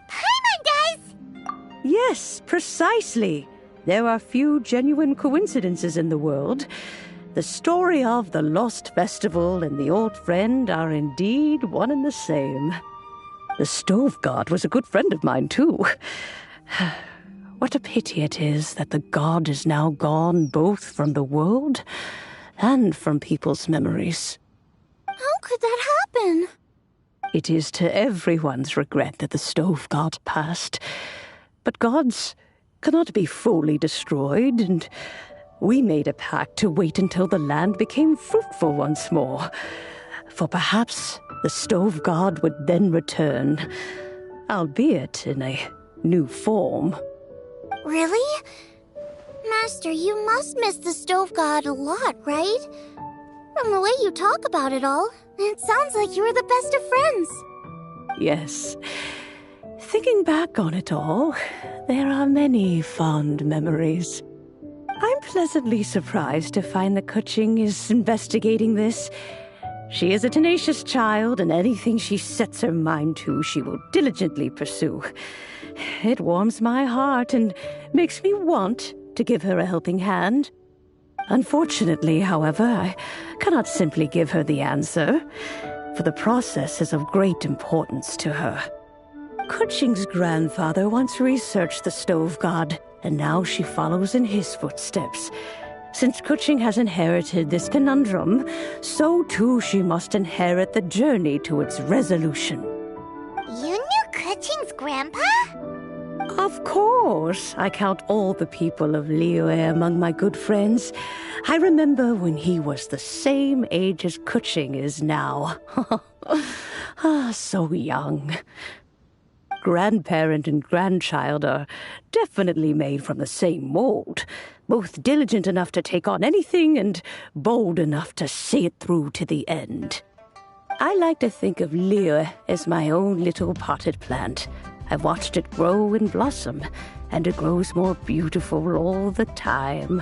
Paimon does! Yes, precisely. There are few genuine coincidences in the world. The story of the Lost Festival and the old friend are indeed one and the same. The Stove God was a good friend of mine, too. What a pity it is that the god is now gone both from the world and from people's memories. How could that happen? It is to everyone's regret that the Stove God passed. But gods cannot be fully destroyed, and we made a pact to wait until the land became fruitful once more. For perhaps the Stove God would then return, albeit in a new form. Really? Master, you must miss the Stove God a lot, right? From the way you talk about it all, it sounds like you were the best of friends. Yes. Thinking back on it all, there are many fond memories. I'm pleasantly surprised to find that Kuching is investigating this. She is a tenacious child, and anything she sets her mind to, she will diligently pursue. It warms my heart and makes me want to give her a helping hand. Unfortunately, however, I cannot simply give her the answer, for the process is of great importance to her. Kuching's grandfather once researched the Stove God, and now she follows in his footsteps. Since Kuching has inherited this conundrum, so too she must inherit the journey to its resolution. You knew Kuching's grandpa? Of course. I count all the people of liyue among my good friends. I remember when he was the same age as Kuching is now. So young. Grandparent and grandchild are definitely made from the same mold. Both diligent enough to take on anything and bold enough to see it through to the end. I like to think of liyue as my own little potted plant. I've watched it grow and blossom, and it grows more beautiful all the time.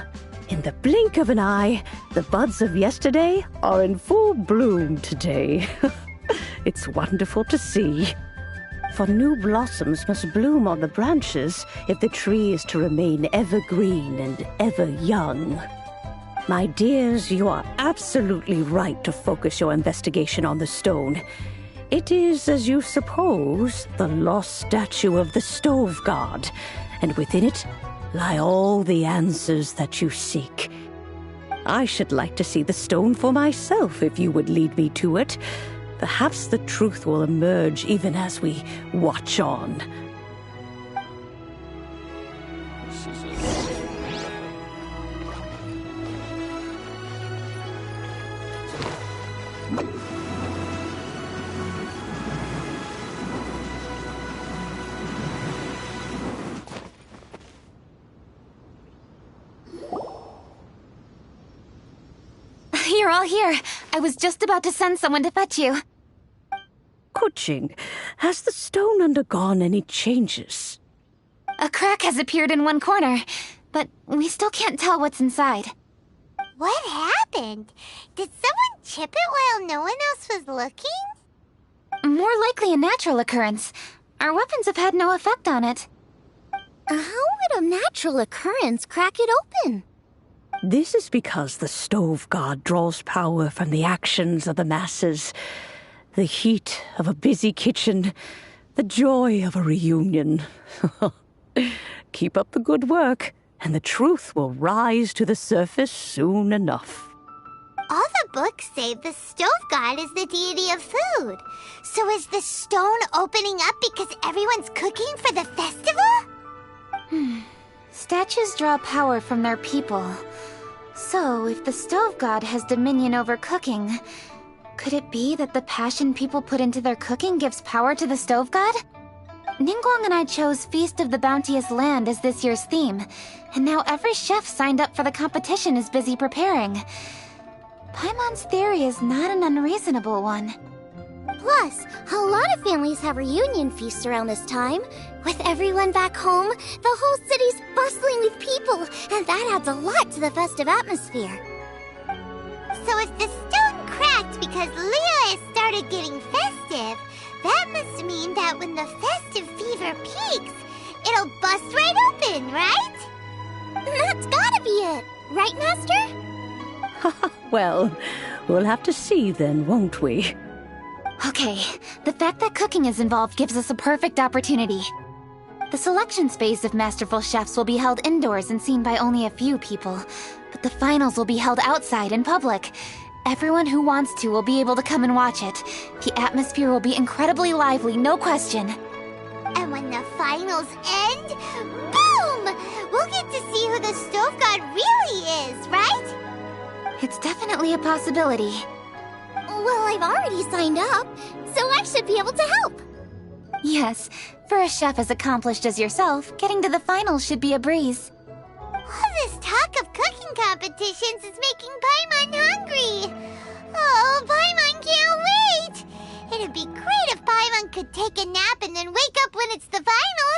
In the blink of an eye, the buds of yesterday are in full bloom today. It's wonderful to see. For new blossoms must bloom on the branches if the tree is to remain evergreen and ever young. My dears, you are absolutely right to focus your investigation on the stone. It is, as you suppose, the lost statue of the Stove God, and within it lie all the answers that you seek. I should like to see the stone for myself if you would lead me to it. Perhaps the truth will emerge even as we watch on. all here. I was just about to send someone to fetch you. Kuching, has the stone undergone any changes? A crack has appeared in one corner, but we still can't tell what's inside. What happened? Did someone chip it while no one else was looking? More likely a natural occurrence. Our weapons have had no effect on it. How would a natural occurrence crack it open? This is because the stove god draws power from the actions of the masses. The heat of a busy kitchen, the joy of a reunion. Keep up the good work, and the truth will rise to the surface soon enough. All the books say the stove god is the deity of food. So is the stone opening up because everyone's cooking for the festival? Statues draw power from their people. So, if the stove god has dominion over cooking, could it be that the passion people put into their cooking gives power to the stove god? Ningguang and I chose Feast of the Bounteous Land as this year's theme, and now every chef signed up for the competition is busy preparing. Paimon's theory is not an unreasonable one. Plus, a lot of families have reunion feasts around this time. With everyone back home, the whole city's bustling with people, and that adds a lot to the festive atmosphere. So if the stone cracked because liyue started getting festive, that must mean that when the festive fever peaks, it'll bust right open, right? That's gotta be it, right, Master? Well, we'll have to see then, won't we? Okay, the fact that cooking is involved gives us a perfect opportunity. The selections phase of Masterful Chefs will be held indoors and seen by only a few people, but the finals will be held outside in public. Everyone who wants to will be able to come and watch it. The atmosphere will be incredibly lively, no question. And when the finals end, boom! We'll get to see who the stove god really is, right? It's definitely a possibility. Well, I've already signed up, so I should be able to help. Yes, for a chef as accomplished as yourself, getting to the finals should be a breeze. All this talk of cooking competitions is making Paimon hungry. Oh, Paimon can't wait! It'd be great if Paimon could take a nap and then wake up when it's the finals.